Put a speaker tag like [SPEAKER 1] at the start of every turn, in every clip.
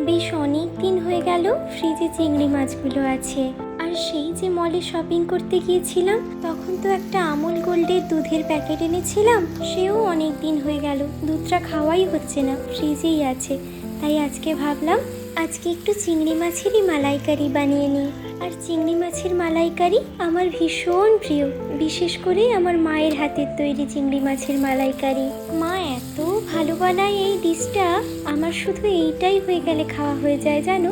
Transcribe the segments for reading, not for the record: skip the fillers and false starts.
[SPEAKER 1] বেশ অনেক দিন হয়ে গেল ফ্রিজে চিংড়ি মাছগুলো আছে। আর সেই যে মলে শপিং করতে গিয়েছিলাম, তখন তো একটা আমুল গোল্ডের দুধের প্যাকেট এনেছিলাম, সেও অনেক দিন হয়ে গেল, দুধটা খাওয়াই হচ্ছে না, ফ্রিজেই আছে। তাই আজকে ভাবলাম আজকে একটু চিংড়ি মাছেরই মালাইকারি বানিয়ে নিই। আর চিংড়ি মাছের মালাইকারি আমার ভীষণ প্রিয়, বিশেষ করে আমার মায়ের হাতের তৈরি চিংড়ি মাছের মালাইকারি। মা এত ভালো বানায় এই ডিশটা, আমার শুধু এইটাই হয়ে গেলে খাওয়া হয়ে যায় জানো।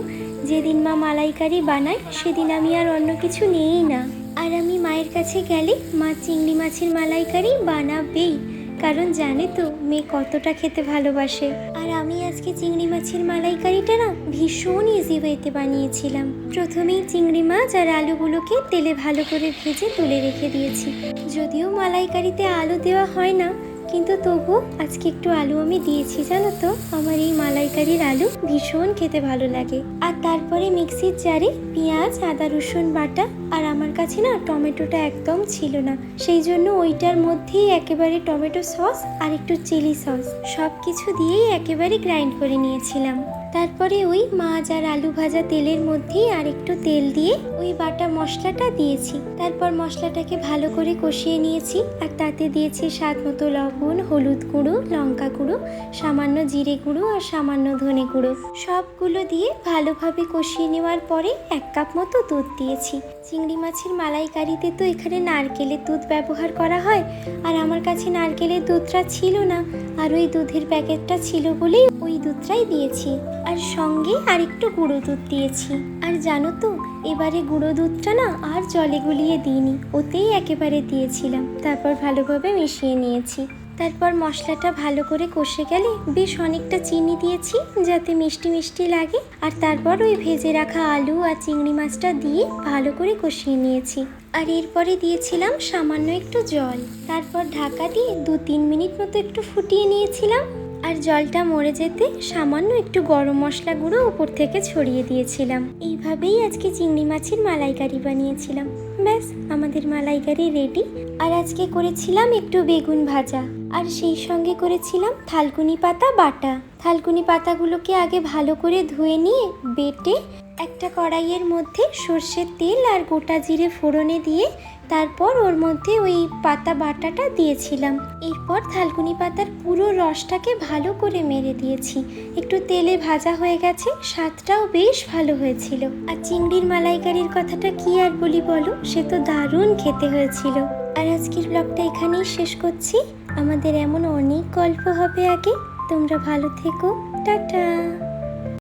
[SPEAKER 1] যেদিন মা মালাইকারি বানায় সেদিন আমি আর অন্য কিছু নিই না। আর আমি মায়ের কাছে গেলে মা চিংড়ি মাছের মালাইকারি বানাবেই, কারণ জানে তো মেয়ে কতটা খেতে ভালোবাসে। আর আমি আজকে চিংড়ি মাছের মালাইকারিটা না ভীষণ ইজি ওয়েতে বানিয়েছিলাম। প্রথমেই চিংড়ি মাছ আর আলুগুলোকে তেলে ভালো করে ভেজে তুলে রেখে দিয়েছি। যদিও মালাইকারিতে আলু দেওয়া হয় না, কিন্তু তবু আজকে একটু আলু আমি দিয়েছি জানো তো। আমার এই মালাইকারির আলু ভীষণ খেতে ভালো লাগে। আর তারপরে মিক্সির জারে পেঁয়াজ আদা রসুন বাটা, আর আমার কাছে না টমেটোটা একদম ছিল না, সেই জন্য ওইটার মধ্যেই একেবারে টমেটো সস আর একটু চিলি সস সব কিছু দিয়েই একেবারে গ্রাইন্ড করে নিয়েছিলাম। তারপরে ওই মাছ আর আলু ভাজা তেলের মধ্যেই আর একটু তেল দিয়ে ওই বাটা মশলাটা দিয়েছি। তারপর মশলাটাকে ভালো করে কষিয়ে নিয়েছি, আর তাতে দিয়েছি স্বাদ মতো লবণ, হলুদ গুঁড়ো, লঙ্কা গুঁড়ো, সামান্য জিরে গুঁড়ো আর সামান্য ধনে গুঁড়ো। সবগুলো দিয়ে ভালোভাবে কষিয়ে নেওয়ার পরে 1 কাপ মতো দুধ দিয়েছি। চিংড়ি মাছের মালাইকারিতে তো এখানে নারকেলের দুধ ব্যবহার করা হয়, আর আমার কাছে নারকেলের দুধটা ছিল না, আর ওই দুধের প্যাকেটটা ছিল বলেই ওই দুধটাই দিয়েছি। আর সঙ্গে আর একটু গুঁড়ো দুধ দিয়েছি। আর জানো তো এবারে গুঁড়ো দুধটা না আর জলে গুলিয়ে দিইনি, ওতেই একেবারে দিয়েছিলাম। তারপর ভালোভাবে মিশিয়ে নিয়েছি। তারপর মশলাটা ভালো করে কষে গেলে বেশ অনেকটা চিনি দিয়েছি যাতে মিষ্টি মিষ্টি লাগে। আর তারপর ওই ভেজে রাখা আলু আর চিংড়ি মাছটা দিয়ে ভালো করে কষিয়ে নিয়েছি। আর এরপরে দিয়েছিলাম সামান্য একটু জল। তারপর ঢাকা দিয়ে 2-3 মিনিট মতো একটু ফুটিয়ে নিয়েছিলাম। আর জলটা মরে যেতে সামান্য একটু গরম মশলা গুঁড়ো উপর থেকে ছড়িয়ে দিয়েছিলাম। এইভাবেই আজকে চিংড়ি মাছের মালাইকারি বানিয়েছিলাম। ব্যাস আমাদের মালাইকারি রেডি। আর আজকে করেছিলাম একটু বেগুন ভাজা, আর সেই সঙ্গে করেছিলাম থালকুনি পাতা বাটা। থালকুনি পাতাগুলোকে আগে ভালো করে ধুয়ে নিয়ে বেটে একটা কড়াইয়ের মধ্যে সর্ষের তেল আর গোটা জিরে ফোড়নে দিয়ে তারপর ওর মধ্যে ওই পাতা বাটাটা দিয়েছিলাম। এরপর থালকুনি পাতার পুরো রসটাকে ভালো করে মেরে দিয়েছি। একটু তেলে ভাজা হয়ে গেছে, স্বাদটাও বেশ ভালো হয়েছিল। আর চিংড়ির মালাইকারির কথাটা কি আর বলি বলো, সে তো দারুণ খেতে হয়েছিল। আর আজকের ব্লগটা এখানেই শেষ করছি। আমাদের এমন অনেক গল্প হবে আগে। তোমরা ভালো থেকো, টাটা।